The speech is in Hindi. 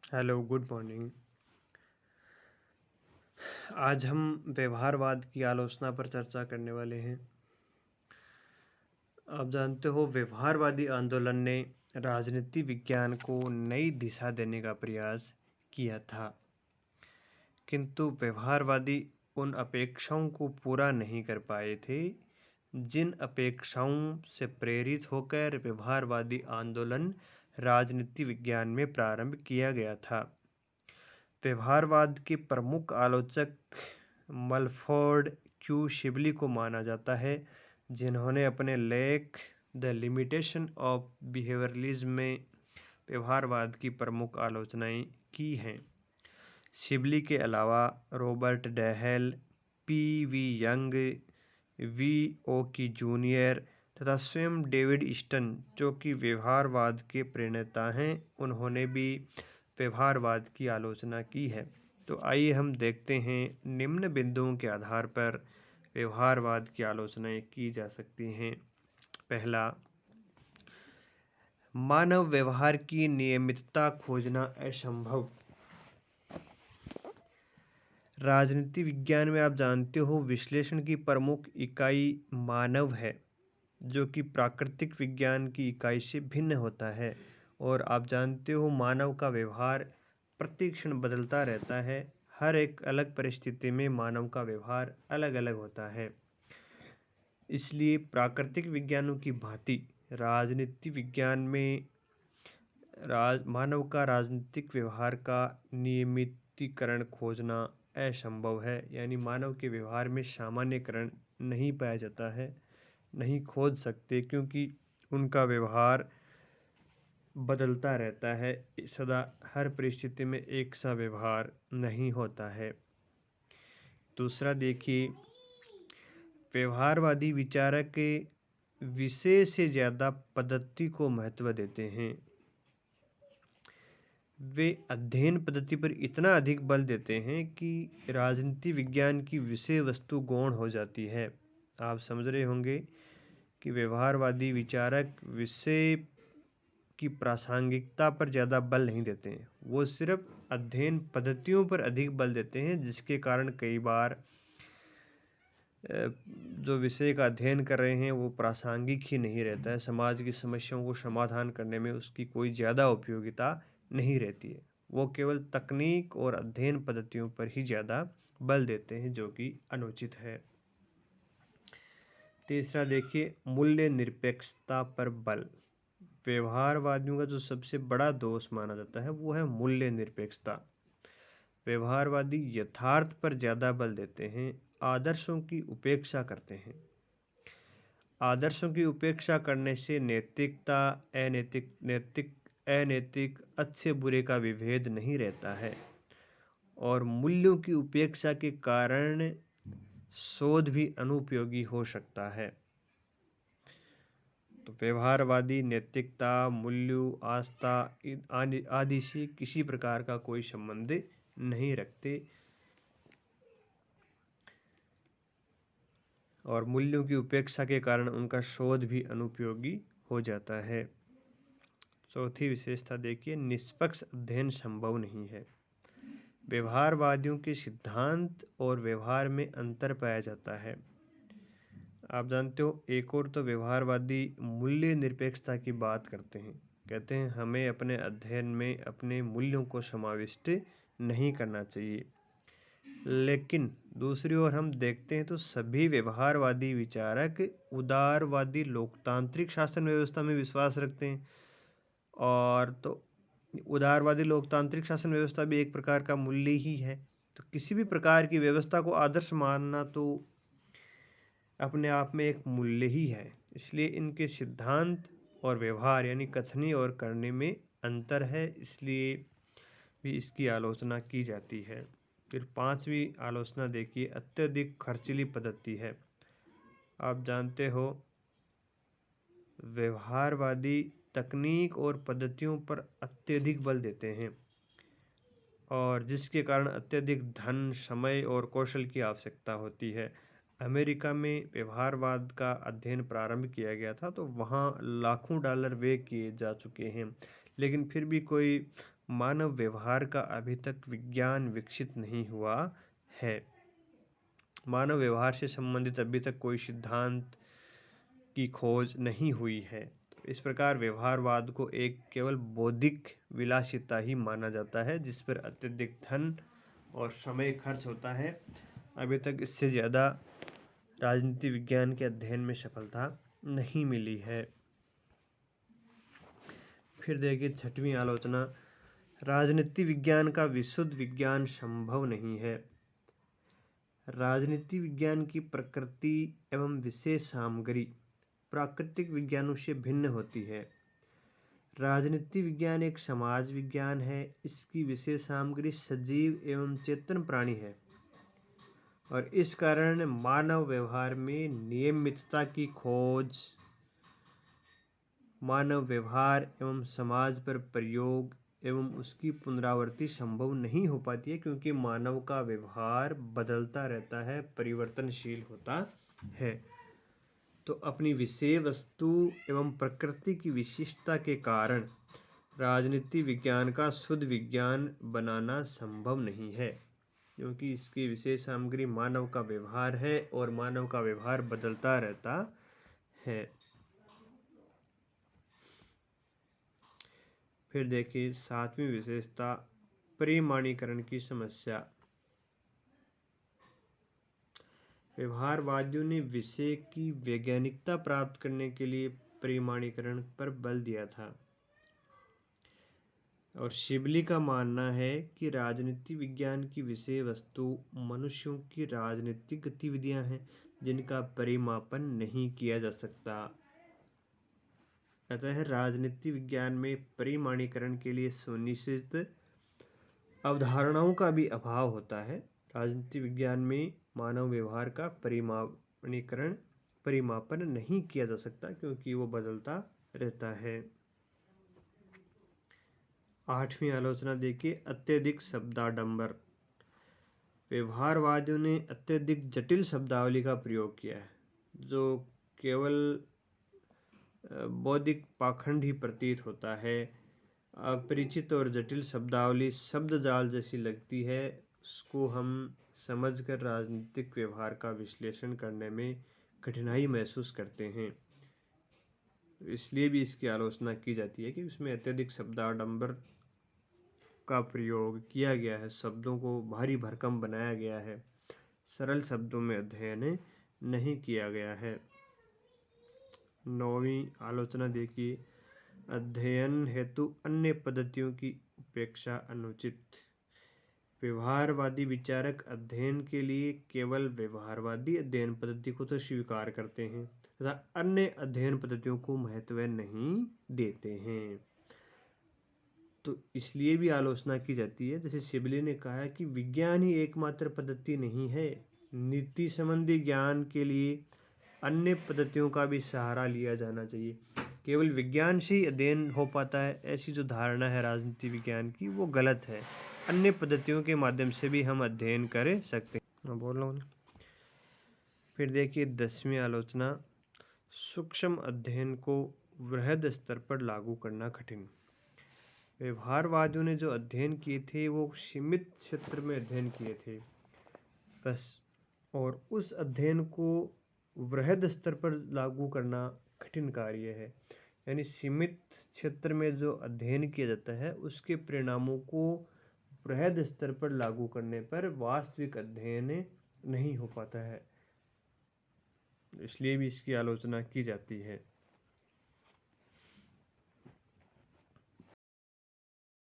Hello, good morning. आज हम व्यवहारवाद की आलोचना पर चर्चा करने वाले हैं। आप जानते हो, व्यवहारवादी आंदोलन ने राजनीति विज्ञान को नई दिशा देने का प्रयास किया था, किंतु व्यवहारवादी उन अपेक्षाओं को पूरा नहीं कर पाए थे जिन अपेक्षाओं से प्रेरित होकर व्यवहारवादी आंदोलन राजनीति विज्ञान में प्रारंभ किया गया था। व्यवहारवाद के प्रमुख आलोचक मलफोर्ड क्यू शिबली को माना जाता है, जिन्होंने अपने लेख द लिमिटेशन ऑफ बिहेवियरलिज्म में व्यवहारवाद की प्रमुख आलोचनाएं की हैं। शिबली के अलावा Robert Dahl, P V Young, V O Key junior तथा स्वयं डेविड ईस्टन, जो कि व्यवहारवाद के प्रणेता हैं, उन्होंने भी व्यवहारवाद की आलोचना की है। तो आइए हम देखते हैं निम्न बिंदुओं के आधार पर व्यवहारवाद की आलोचनाएं की जा सकती हैं। पहला, मानव व्यवहार की नियमितता खोजना असंभव। राजनीति विज्ञान में आप जानते हो, विश्लेषण की प्रमुख इकाई मानव है, जो कि प्राकृतिक विज्ञान की इकाई से भिन्न होता है। और आप जानते हो, मानव का व्यवहार प्रति क्षण बदलता रहता है। हर एक अलग परिस्थिति में मानव का व्यवहार अलग अलग होता है। इसलिए प्राकृतिक विज्ञानों की भांति राजनीति विज्ञान में मानव का राजनीतिक व्यवहार का नियमितीकरण खोजना असंभव है। यानी मानव के व्यवहार में सामान्यकरण नहीं पाया जाता है, नहीं खोज सकते, क्योंकि उनका व्यवहार बदलता रहता है। सदा हर परिस्थिति में एक सा व्यवहार नहीं होता है। दूसरा देखिए, व्यवहारवादी विचारक विषय से ज़्यादा पद्धति को महत्व देते हैं। वे अध्ययन पद्धति पर इतना अधिक बल देते हैं कि राजनीति विज्ञान की विषय वस्तु गौण हो जाती है। आप समझ रहे होंगे कि व्यवहारवादी विचारक विषय की प्रासंगिकता पर ज़्यादा बल नहीं देते हैं, वो सिर्फ अध्ययन पद्धतियों पर अधिक बल देते हैं, जिसके कारण कई बार जो विषय का अध्ययन कर रहे हैं वो प्रासंगिक ही नहीं रहता है। समाज की समस्याओं को समाधान करने में उसकी कोई ज़्यादा उपयोगिता नहीं रहती है। वो केवल तकनीक और अध्ययन पद्धतियों पर ही ज़्यादा बल देते हैं, जो कि अनुचित है। तीसरा देखिए, मूल्य निरपेक्षता पर बल। व्यवहारवादियों का जो सबसे बड़ा दोष माना जाता है वो है मूल्य निरपेक्षता। व्यवहारवादी यथार्थ पर ज़्यादा बल देते हैं, आदर्शों की उपेक्षा करते हैं। आदर्शों की उपेक्षा करने से नैतिकता, अनैतिक, अच्छे बुरे का विभेद नहीं रहता है, और मूल्यों की उपेक्षा के कारण शोध भी अनुपयोगी हो सकता है। तो व्यवहारवादी नैतिकता, मूल्यों, आस्था आदि से किसी प्रकार का कोई संबंध नहीं रखते, और मूल्यों की उपेक्षा के कारण उनका शोध भी अनुपयोगी हो जाता है। चौथी विशेषता देखिए, निष्पक्ष अध्ययन संभव नहीं है। व्यवहारवादियों के सिद्धांत और व्यवहार में अंतर पाया जाता है। आप जानते हो, एक और तो व्यवहारवादी मूल्य निरपेक्षता की बात करते हैं, कहते हैं हमें अपने अध्ययन में अपने मूल्यों को समाविष्ट नहीं करना चाहिए। लेकिन दूसरी ओर हम देखते हैं तो सभी व्यवहारवादी विचारक उदारवादी लोकतांत्रिक शासन व्यवस्था में विश्वास रखते हैं। और तो उदारवादी लोकतांत्रिक शासन व्यवस्था भी एक प्रकार का मूल्य ही है। तो किसी भी प्रकार की व्यवस्था को आदर्श मानना तो अपने आप में एक मूल्य ही है। इसलिए इनके सिद्धांत और व्यवहार यानी कथनी और करने में अंतर है, इसलिए भी इसकी आलोचना की जाती है। फिर पांचवी आलोचना देखिए, अत्यधिक खर्चीली पद्धति है। आप जानते हो, व्यवहारवादी तकनीक और पद्धतियों पर अत्यधिक बल देते हैं, और जिसके कारण अत्यधिक धन, समय और कौशल की आवश्यकता होती है। अमेरिका में व्यवहारवाद का अध्ययन प्रारंभ किया गया था, तो वहाँ लाखों डॉलर व्यय किए जा चुके हैं, लेकिन फिर भी कोई मानव व्यवहार का अभी तक विज्ञान विकसित नहीं हुआ है। मानव व्यवहार से संबंधित अभी तक कोई सिद्धांत की खोज नहीं हुई है। तो इस प्रकार व्यवहारवाद को एक केवल बौद्धिक विलासिता ही माना जाता है, जिस पर अत्यधिक धन और समय खर्च होता है। अभी तक इससे ज़्यादा राजनीति विज्ञान के अध्ययन में सफलता नहीं मिली है। फिर देखिए 6वीं आलोचना, राजनीति विज्ञान का विशुद्ध विज्ञान संभव नहीं है। राजनीति विज्ञान की प्रकृति एवं विशेष सामग्री प्राकृतिक विज्ञानों से भिन्न होती है। राजनीति विज्ञान एक समाज विज्ञान है। इसकी विशेष सामग्री सजीव एवं चेतन प्राणी है और इस कारण मानव व्यवहार में नियमितता की खोज, मानव व्यवहार एवं समाज पर प्रयोग एवं उसकी पुनरावृत्ति संभव नहीं हो पाती है, क्योंकि मानव का व्यवहार बदलता रहता है, परिवर्तनशील होता है। तो अपनी विषय वस्तु एवं प्रकृति की विशिष्टता के कारण राजनीति विज्ञान का शुद्ध विज्ञान बनाना संभव नहीं है, क्योंकि इसकी विशेष सामग्री मानव का व्यवहार है और मानव का व्यवहार बदलता रहता है। फिर देखिए 7वीं विशेषता, परिमाणीकरण की समस्या। व्यवहारवादियों ने विषय की वैज्ञानिकता प्राप्त करने के लिए परिमाणीकरण पर बल दिया था और शिबली का मानना है कि राजनीति विज्ञान की विषय वस्तु मनुष्यों की राजनीतिक गतिविधियां हैं, जिनका परिमापन नहीं किया जा सकता। अतः राजनीति विज्ञान में परिमाणीकरण के लिए सुनिश्चित अवधारणाओं का भी अभाव होता है। राजनीति विज्ञान में मानव व्यवहार का परिमापन नहीं किया जा सकता, क्योंकि वो बदलता रहता है। 8वीं आलोचना देखिए, अत्यधिक शब्दाडंबर। व्यवहारवादियों ने अत्यधिक जटिल शब्दावली का प्रयोग किया है, जो केवल बौद्धिक पाखंड ही प्रतीत होता है। अपरिचित और जटिल शब्दावली शब्द जाल जैसी लगती है, उसको हम समझकर राजनीतिक व्यवहार का विश्लेषण करने में कठिनाई महसूस करते हैं। इसलिए भी इसकी आलोचना की जाती है कि उसमें अत्यधिक शब्दाडंबर का प्रयोग किया गया है, शब्दों को भारी भरकम बनाया गया है, सरल शब्दों में अध्ययन नहीं किया गया है। 9वीं आलोचना देखिए, अध्ययन हेतु अन्य पद्धतियों की उपेक्षा अनुचित। व्यवहारवादी विचारक अध्ययन के लिए केवल व्यवहारवादी अध्ययन पद्धति को तो स्वीकार करते हैं तथा अन्य अध्ययन पद्धतियों को महत्व नहीं देते हैं। तो इसलिए भी आलोचना की जाती है, जैसे शिबली ने कहा कि विज्ञान ही एकमात्र पद्धति नहीं है, नीति संबंधी ज्ञान के लिए अन्य पद्धतियों का भी सहारा लिया जाना चाहिए। केवल विज्ञान से ही अध्ययन हो पाता है, ऐसी जो धारणा है राजनीति विज्ञान की, वो गलत है। अन्य पद्धतियों के माध्यम से भी हम अध्ययन कर सकते हैं। मैं बोल रहा हूँ। फिर देखिए 10वीं आलोचना, सूक्ष्म अध्ययन को वृहद स्तर पर लागू करना कठिन। व्यवहारवादियों ने जो अध्ययन किए थे वो सीमित क्षेत्र में अध्ययन किए थे बस, और उस अध्ययन को वृहद स्तर पर लागू करना कठिन कार्य है। यानी सीमित क्षेत्र में जो अध्ययन किया जाता है उसके परिणामों को वृहद स्तर पर लागू करने पर वास्तविक अध्ययन नहीं हो पाता है, इसलिए भी इसकी आलोचना की जाती है।